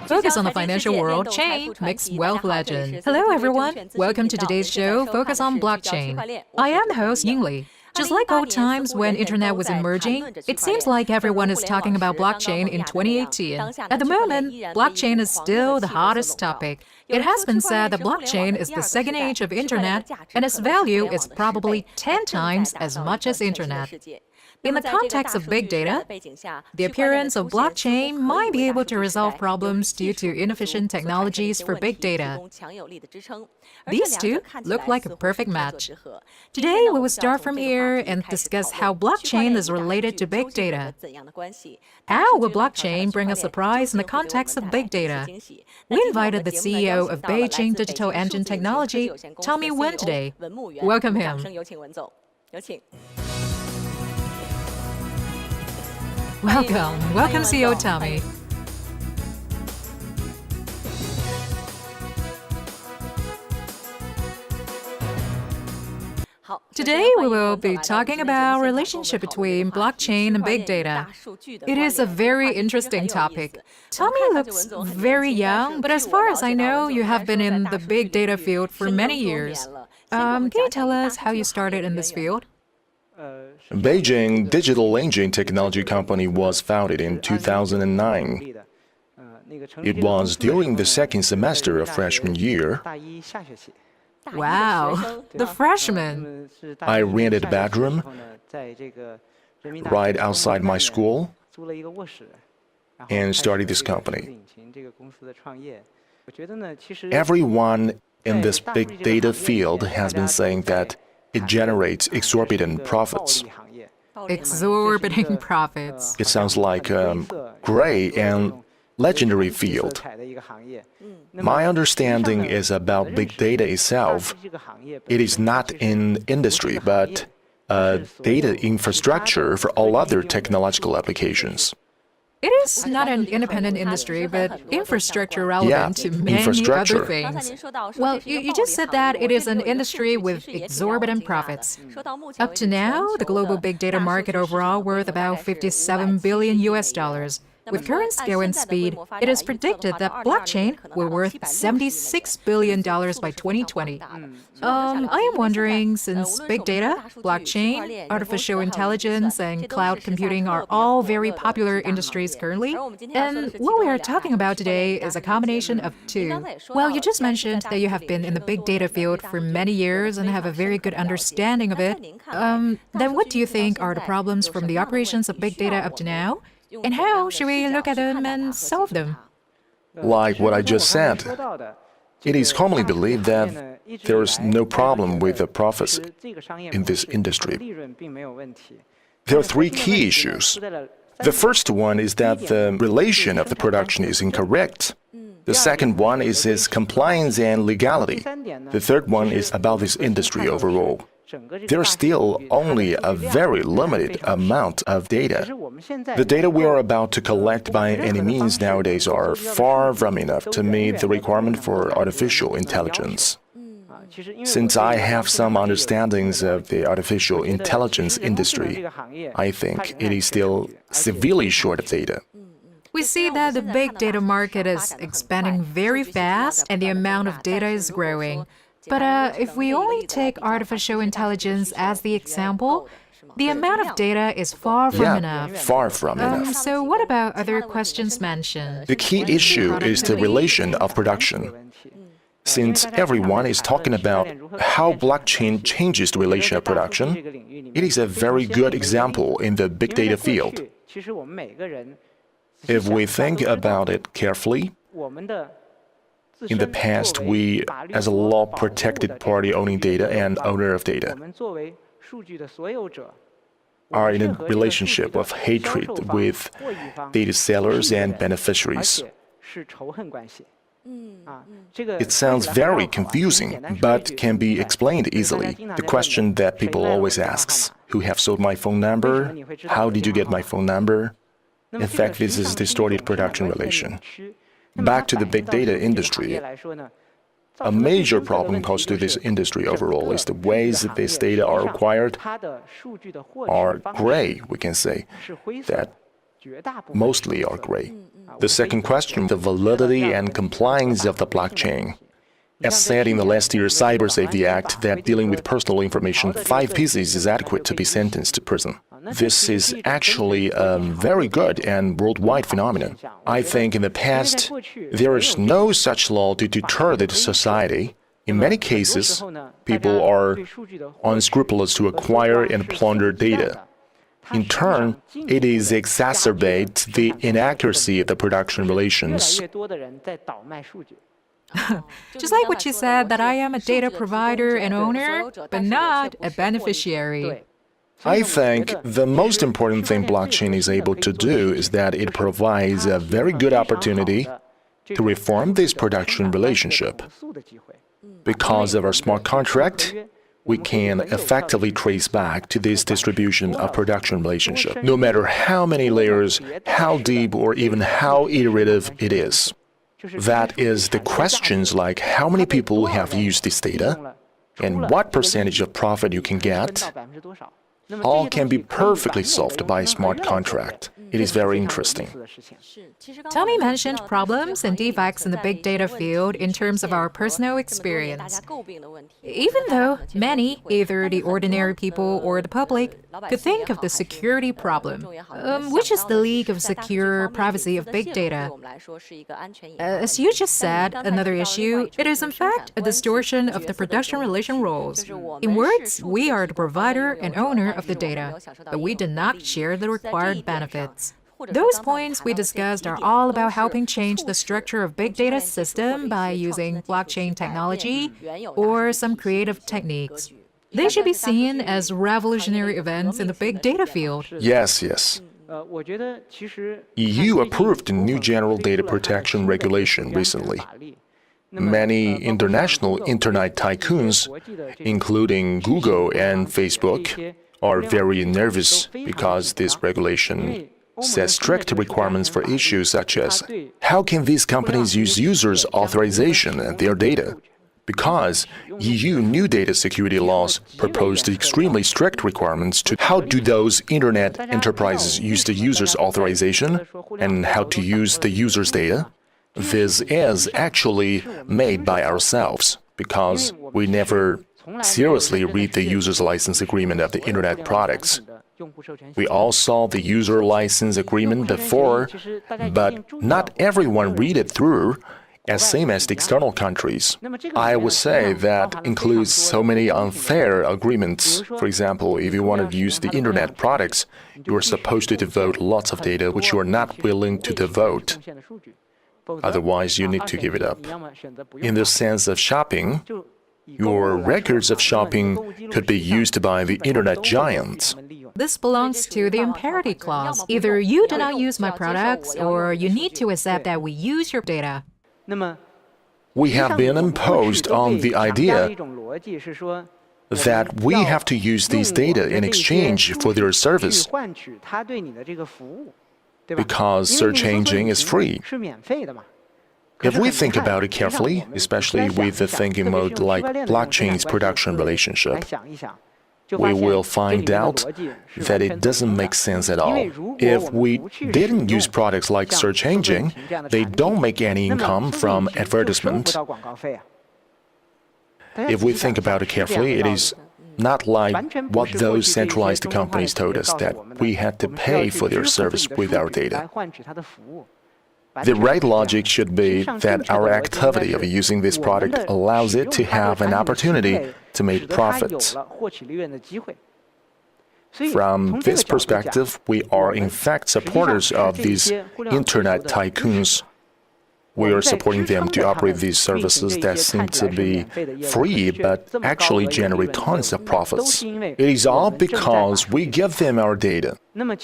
Focus on the financial world, chain makes wealth legend. Hello everyone, welcome to today's show, Focus on Blockchain. I am the host, Yingli. Just like old times when internet was emerging, it seems like everyone is talking about blockchain in 2018. At the moment, blockchain is still the hottest topic. It has been said that blockchain is the second age of internet, and its value is probably 10 times as much as internet. In the context of big data, the appearance of blockchain might be able to resolve problems due to inefficient technologies for big data. These two look like a perfect match. Today, we will start from here and discuss how blockchain is related to big data. How will blockchain bring a surprise in the context of big data? We invited the CEO of Beijing Digital Engine Technology, Tomi Wen, today. Welcome him. Welcome CEO Tomi. Today we will be talking about relationship between blockchain and big data. It is a very interesting topic. Tomi looks very young, but as far as I know, you have been in the big data field for many years. Can you tell us how you started in this field? Beijing Digital Engine Technology Company was founded in 2009. It was during the second semester of freshman year. Wow, the freshman! I rented a bedroom right outside my school and started this company. Everyone in this big data field has been saying that it generates exorbitant profits. Exorbitant profits. It sounds like a great and legendary field. My understanding is about big data itself. It is not an industry, but a data infrastructure for all other technological applications. It is not an independent industry, but infrastructure relevant to many other things. Well, you just said that it is an industry with exorbitant profits. Up to now, the global big data market overall worth about $57 billion US. With current scale and speed, it is predicted that blockchain will worth $76 billion by 2020. I am wondering, since big data, blockchain, artificial intelligence, and cloud computing are all very popular industries currently, and what we are talking about today is a combination of two. Well, you just mentioned that you have been in the big data field for many years and have a very good understanding of it. Then what do you think are the problems from the operations of big data up to now? And how should we look at them and solve them? Like what I just said, it is commonly believed that there is no problem with the profits in this industry. There are three key issues. The first one is that the relation of the production is incorrect. The second one is its compliance and legality. The third one is about this industry overall. There is still only a very limited amount of data. The data we are about to collect by any means nowadays are far from enough to meet the requirement for artificial intelligence. Since I have some understandings of the artificial intelligence industry, I think it is still severely short of data. We see that the big data market is expanding very fast and the amount of data is growing. But if we only take artificial intelligence as the example, the amount of data is far from enough. Far from enough. So what about other questions mentioned? The key issue is the relation of production. Since everyone is talking about how blockchain changes the relation of production, it is a very good example in the big data field. If we think about it carefully, in the past, we, as a law-protected party owning data and owner of data, are in a relationship of hatred with data sellers and beneficiaries. It sounds very confusing, but can be explained easily. The question that people always ask, who have sold my phone number? How did you get my phone number? In fact, this is a distorted production relation. Back to the big data industry, a major problem posed to this industry overall is the ways that these data are acquired are gray, we can say, that mostly are gray. The second question, the validity and compliance of the blockchain. As said in the last year's Cyber Safety Act, that dealing with personal information 5 pieces is adequate to be sentenced to prison. This is actually a very good and worldwide phenomenon. I think in the past, there is no such law to deter the society. In many cases, people are unscrupulous to acquire and plunder data. In turn, it is exacerbates the inaccuracy of the production relations. Just like what you said, that I am a data provider and owner, but not a beneficiary. I think the most important thing blockchain is able to do is that it provides a very good opportunity to reform this production relationship. Because of our smart contract, we can effectively trace back to this distribution of production relationship, no matter how many layers, how deep, or even how iterative it is. That is, the questions like how many people have used this data and what percentage of profit you can get, all can be perfectly solved by a smart contract. It is very interesting. Tomi mentioned problems and defects in the big data field in terms of our personal experience. Even though many, either the ordinary people or the public, could think of the security problem, which is the leak of secure privacy of big data. As you just said, another issue, it is in fact a distortion of the production relation roles. In words, we are the provider and owner of the data, but we do not share the required benefits. Those points we discussed are all about helping change the structure of big data system by using blockchain technology or some creative techniques. They should be seen as revolutionary events in the big data field. Yes. EU approved a new general data protection regulation recently. Many international internet tycoons, including Google and Facebook, are very nervous because this regulation sets strict requirements for issues such as how can these companies use users' authorization and their data? Because EU new data security laws proposed extremely strict requirements to how do those internet enterprises use the user's authorization and how to use the user's data. This is actually made by ourselves because we never seriously read the user's license agreement of the internet products. We all saw the user license agreement before, but not everyone read it through, as same as the external countries. I would say that includes so many unfair agreements. For example, if you want to use the internet products, you are supposed to devote lots of data which you are not willing to devote. Otherwise, you need to give it up. In the sense of shopping, your records of shopping could be used by the internet giants. This belongs to the imparity clause. Either you do not use my products, or you need to accept that we use your data. We have been imposed on the idea that we have to use these data in exchange for their service, because search engine is free. If we think about it carefully, especially with the thinking mode like blockchain's production relationship, we will find out that it doesn't make sense at all. If we didn't use products like search engine, they don't make any income from advertisement. If we think about it carefully, it is not like what those centralized companies told us, that we had to pay for their service with our data. The right logic should be that our activity of using this product allows it to have an opportunity to make profits. From this perspective, we are in fact supporters of these internet tycoons. We are supporting them to operate these services that seem to be free but actually generate tons of profits. It is all because we give them our data.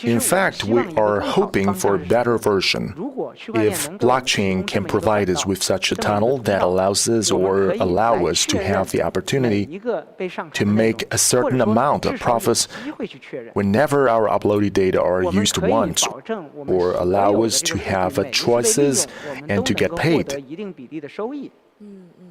In fact, we are hoping for a better version. If blockchain can provide us with such a tunnel that allows us or allow us to have the opportunity to make a certain amount of profits whenever our uploaded data are used once, or allow us to have choices and to get paid.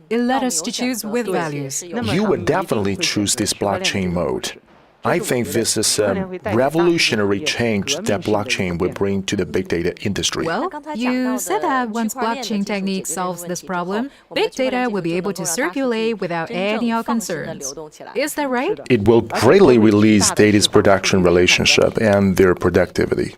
It led us to choose with values. You would definitely choose this blockchain mode. I think this is a revolutionary change that blockchain will bring to the big data industry. Well, you said that once blockchain technique solves this problem, big data will be able to circulate without any concerns. Is that right? It will greatly release data's production relationship and their productivity.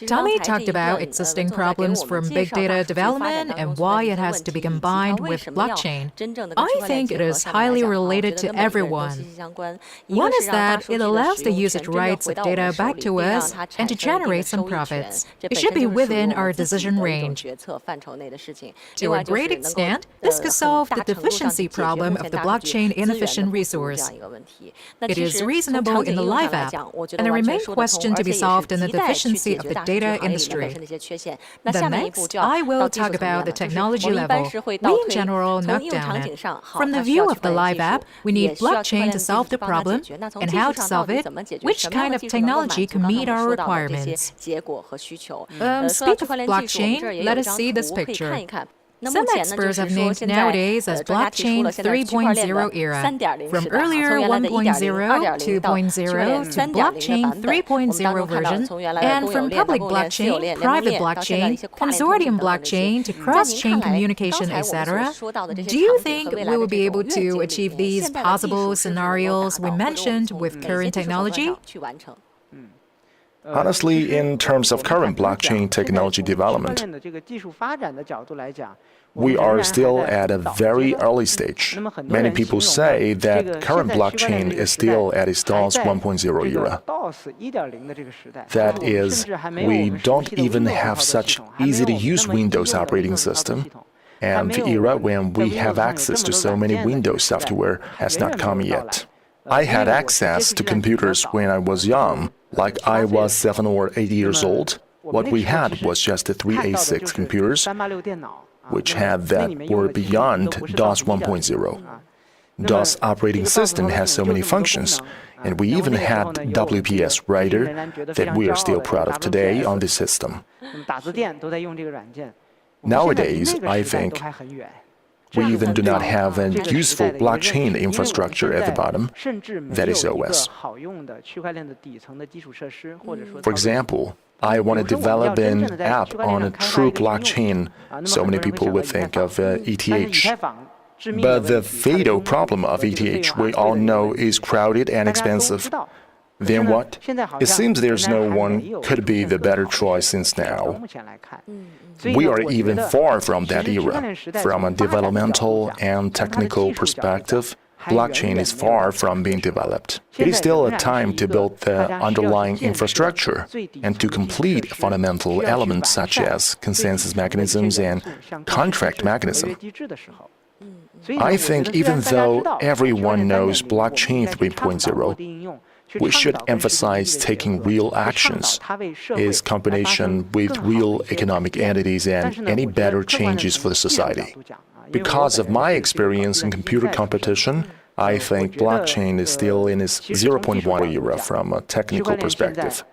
Tomi talked about existing problems from big data development and why it has to be combined with blockchain. I think it is highly related to everyone. One is that it allows the usage rights of data back to us and to generate some profits. It should be within our decision range. To a great extent, this could solve the deficiency problem of the blockchain inefficient resource. It is reasonable in the live app, and there remains question to be solved in the deficiency of the data industry. Then next, I will talk about the technology level. We in general knock down it. From the view of the live app, we need blockchain to solve the problem, and how to solve it, which kind of technology can meet our requirements. Speak of blockchain, let us see this picture. Some experts have named nowadays as blockchain 3.0 era, from earlier 1.0, 2.0 to blockchain 3.0 version, and from public blockchain, private blockchain, consortium blockchain to cross-chain communication, etc. Do you think we will be able to achieve these possible scenarios we mentioned with current technology? Honestly, in terms of current blockchain technology development, we are still at a very early stage. Many people say that current blockchain is still at its DOS 1.0 era. That is, we don't even have such easy-to-use Windows operating system, and the era when we have access to so many Windows software has not come yet. I had access to computers when I was young, like I was 7 or 8 years old. What we had was just the 386 computers, which had that were beyond DOS 1.0. DOS operating system has so many functions, and we even had WPS writer that we are still proud of today on this system. Nowadays, I think we even do not have a useful blockchain infrastructure at the bottom, that is OS. For example, I want to develop an app on a true blockchain. So many people would think of ETH. But the fatal problem of ETH, we all know, is crowded and expensive. Then what? It seems there's no one could be the better choice since now. We are even far from that era. From a developmental and technical perspective, blockchain is far from being developed. It is still a time to build the underlying infrastructure and to complete fundamental elements such as consensus mechanisms and contract mechanism. I think even though everyone knows blockchain 3.0, we should emphasize taking real actions, its combination with real economic entities and any better changes for the society. Because of my experience in computer competition, I think blockchain is still in its 0.1 era from a technical perspective.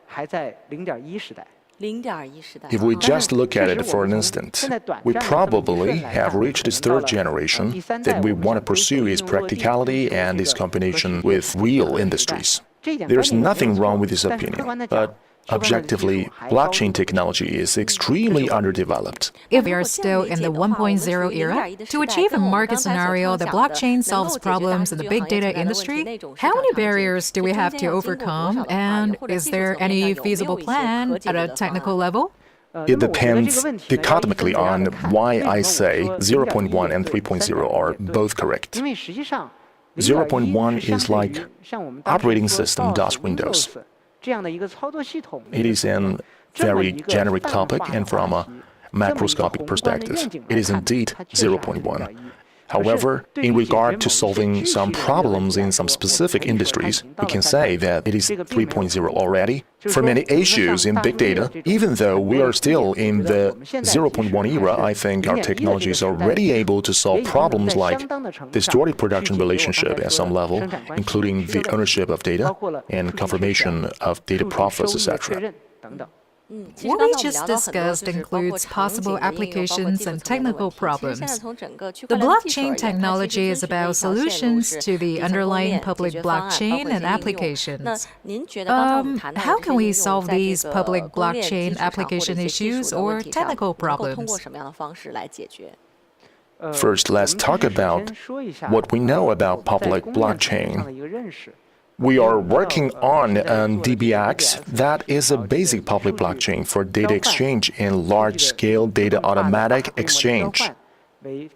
If we just look at it for an instant, we probably have reached its third generation that we want to pursue its practicality and its combination with real industries. There's nothing wrong with this opinion, but objectively, blockchain technology is extremely underdeveloped. If we are still in the 1.0 era, to achieve a market scenario that blockchain solves problems in the big data industry, how many barriers do we have to overcome, and is there any feasible plan at a technical level? It depends dichotomically on why I say 0.1 and 3.0 are both correct. 0.1 is like operating system DOS Windows. It is a very generic topic, and from a macroscopic perspective, it is indeed 0.1. However, in regard to solving some problems in some specific industries, we can say that it is 3.0 already. For many issues in big data, even though we are still in the 0.1 era, I think our technology is already able to solve problems like distorted production relationship at some level, including the ownership of data and confirmation of data profits, etc. What we just discussed includes possible applications and technical problems. The blockchain technology is about solutions to the underlying public blockchain and applications. How can we solve these public blockchain application issues or technical problems? First, let's talk about what we know about public blockchain. We are working on DBX, that is a basic public blockchain for data exchange and large-scale data automatic exchange. In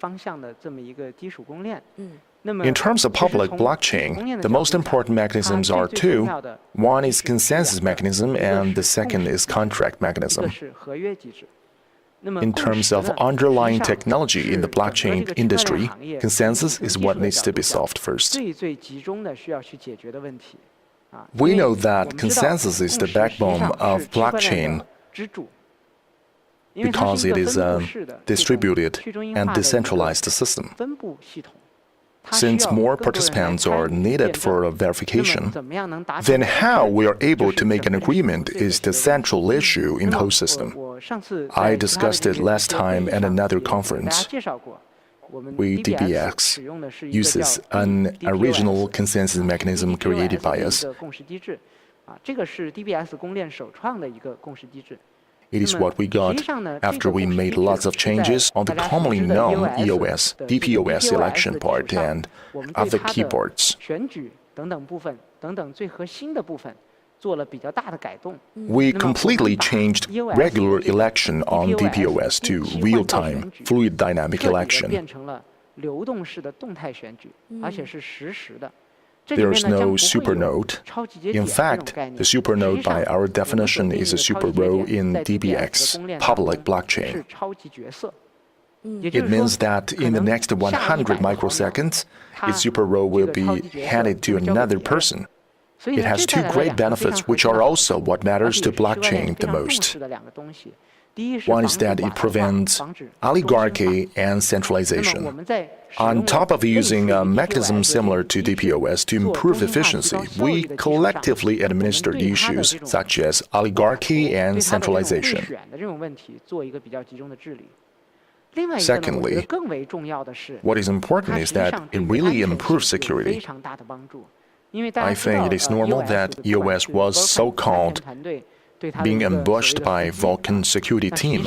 terms of public blockchain, the most important mechanisms are two. One is consensus mechanism and the second is contract mechanism. In terms of underlying technology in the blockchain industry, consensus is what needs to be solved first. We know that consensus is the backbone of blockchain because it is a distributed and decentralized system. Since more participants are needed for verification, then how we are able to make an agreement is the central issue in the whole system. I discussed it last time at another conference. DBX uses an original consensus mechanism created by us. It is what we got after we made lots of changes on the commonly known EOS, DPoS election part and other key parts. We completely changed regular election on DPoS to real-time, fluid dynamic election. There is no supernode. In fact, the supernode by our definition is a super row in DBX public blockchain. It means that in the next 100 microseconds, its super row will be handed to another person. It has two great benefits which are also what matters to blockchain the most. One is that it prevents oligarchy and centralization. On top of using a mechanism similar to DPoS to improve efficiency, we collectively administer the issues such as oligarchy and centralization. Secondly, what is important is that it really improves security. I think it is normal that EOS was so-called being ambushed by Vulcan security team.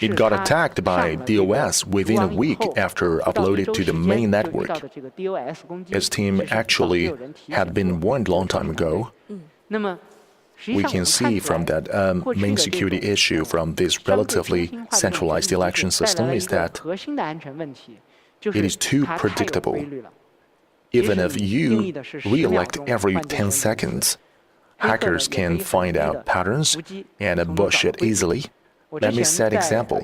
It got attacked by DOS within a week after uploaded to the main network. Its team actually had been warned a long time ago. We can see from that main security issue from this relatively centralized election system is that it is too predictable. Even if you re-elect every 10 seconds, hackers can find out patterns and ambush it easily. Let me set an example.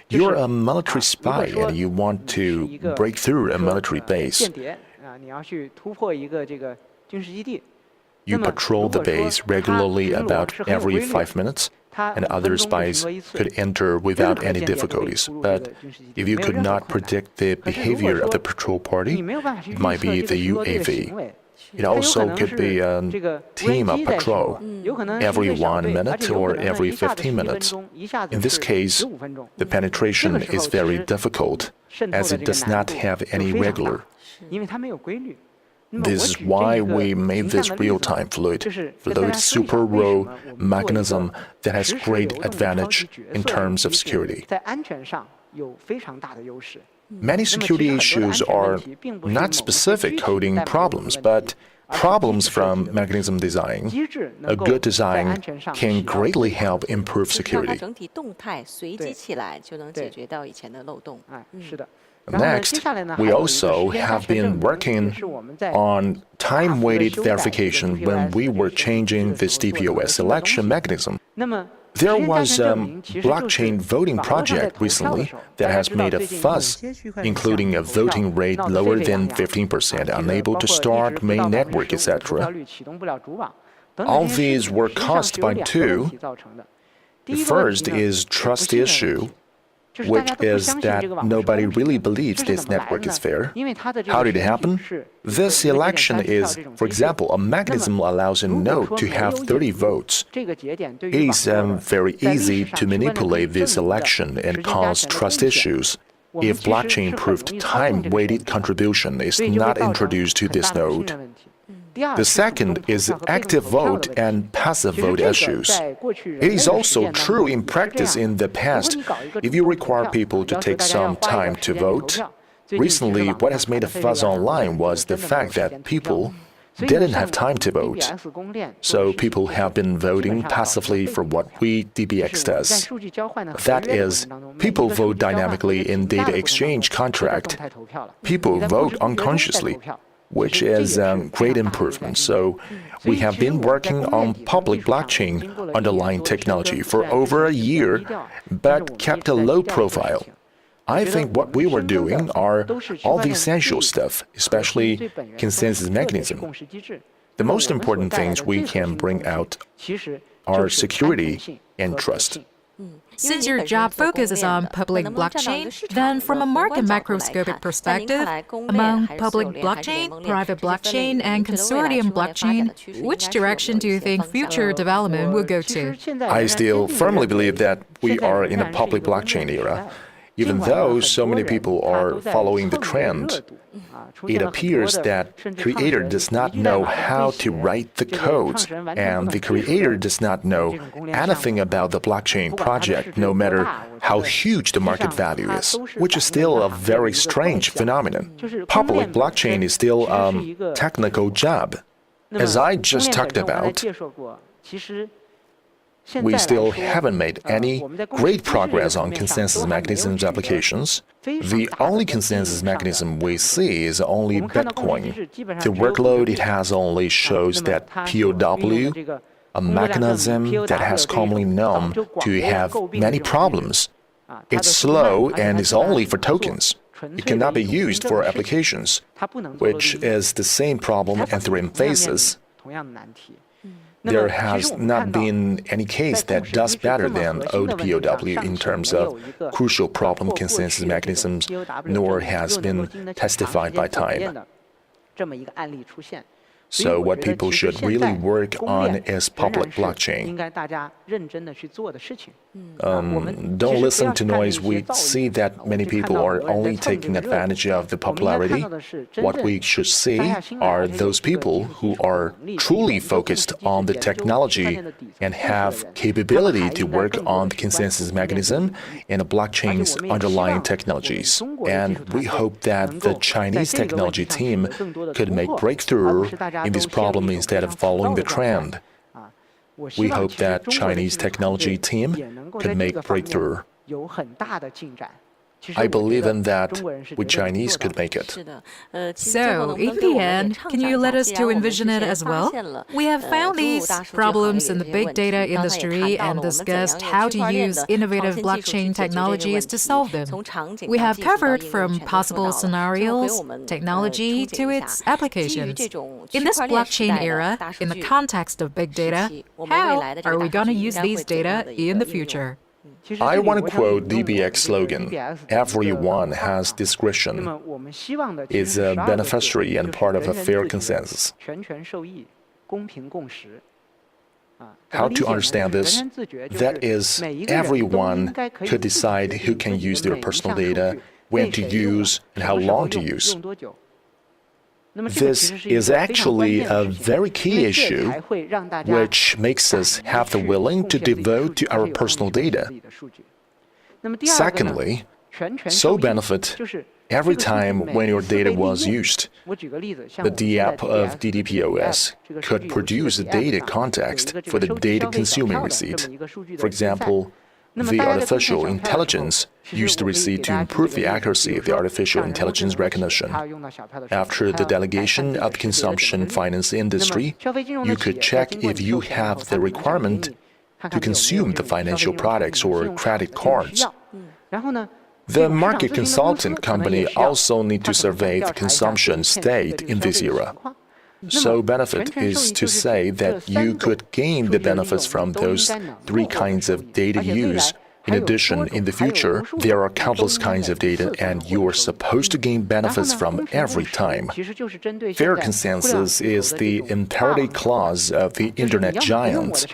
You're a military spy and you want to break through a military base. You patrol the base regularly about every 5 minutes, and other spies could enter without any difficulties. But if you could not predict the behavior of the patrol party, it might be the UAV. It also could be a team of patrol, every 1 minute or every 15 minutes. In this case, the penetration is very difficult, as it does not have any regular. This is why we made this real-time fluid super row mechanism that has great advantage in terms of security. Many security issues are not specific coding problems, but problems from mechanism design. A good design can greatly help improve security. Next, we also have been working on time-weighted verification when we were changing this DPoS election mechanism. There was a blockchain voting project recently that has made a fuss, including a voting rate lower than 15%, unable to start main network, etc. All these were caused by two. The first is trust issue. which is that nobody really believes this network is fair. How did it happen? This election is, for example, a mechanism allows a node to have 30 votes. It is very easy to manipulate this election and cause trust issues if blockchain-proofed time-weighted contribution is not introduced to this node. The second is active vote and passive vote issues. It is also true in practice in the past. If you require people to take some time to vote, recently what has made a fuss online was the fact that people didn't have time to vote. So people have been voting passively for what DBX does. That is, people vote dynamically in data exchange contract. People vote unconsciously, which is a great improvement. So we have been working on public blockchain underlying technology for over a year, but kept a low profile. I think what we were doing are all the essential stuff, especially consensus mechanism. The most important things we can bring out are security and trust. Since your job focuses on public blockchain, then from a market macroscopic perspective, among public blockchain, private blockchain, and consortium blockchain, which direction do you think future development will go to? I still firmly believe that we are in a public blockchain era. Even though so many people are following the trend, it appears that creator does not know how to write the code, and the creator does not know anything about the blockchain project, no matter how huge the market value is, which is still a very strange phenomenon. Public blockchain is still a technical job. As I just talked about, we still haven't made any great progress on consensus mechanisms applications. The only consensus mechanism we see is only Bitcoin. The workload it has only shows that POW, a mechanism that has commonly known to have many problems. It's slow and is only for tokens. It cannot be used for applications, which is the same problem Ethereum faces. There has not been any case that does better than old POW in terms of crucial problem consensus mechanisms, nor has been testified by time. So what people should really work on is public blockchain. Don't listen to noise. We see that many people are only taking advantage of the popularity. What we should see are those people who are truly focused on the technology and have capability to work on the consensus mechanism and the blockchain's underlying technologies. And we hope that the Chinese technology team could make breakthrough in this problem instead of following the trend. We hope that Chinese technology team could make breakthrough. I believe in that we Chinese could make it. So, in the end, can you let us to envision it as well? We have found these problems in the big data industry and discussed how to use innovative blockchain technologies to solve them. We have covered from possible scenarios, technology, to its applications. In this blockchain era, in the context of big data, how are we going to use these data in the future? I want to quote DBX slogan, "Everyone has discretion," is a beneficiary and part of a fair consensus. How to understand this? That is, everyone could decide who can use their personal data, when to use, and how long to use. This is actually a very key issue, which makes us have the willing to devote to our personal data. Secondly, so benefit every time when your data was used. The D-app of D-DPoS could produce a data context for the data consuming receipt. For example, the artificial intelligence used the receipt to improve the accuracy of the artificial intelligence recognition. After the delegation of the consumption finance industry, you could check if you have the requirement to consume the financial products or credit cards. The market consultant company also need to survey the consumption state in this era. So benefit is to say that you could gain the benefits from those three kinds of data use In addition, in the future, there are countless kinds of data, and you are supposed to gain benefits from every time. Fair consensus is the imperative clause of the Internet giant.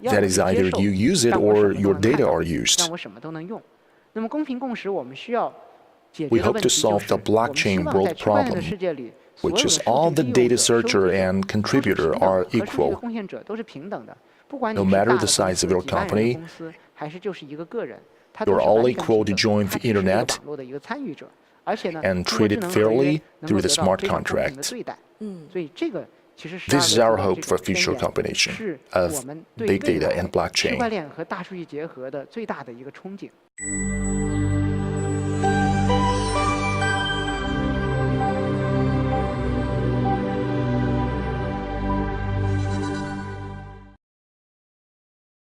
That is, either you use it or your data are used. We hope to solve the blockchain world problem, which is all the data searcher and contributor are equal. No matter the size of your company, you're all equal to join the Internet and treat it fairly through the smart contract. This is our hope for future combination of big data and blockchain.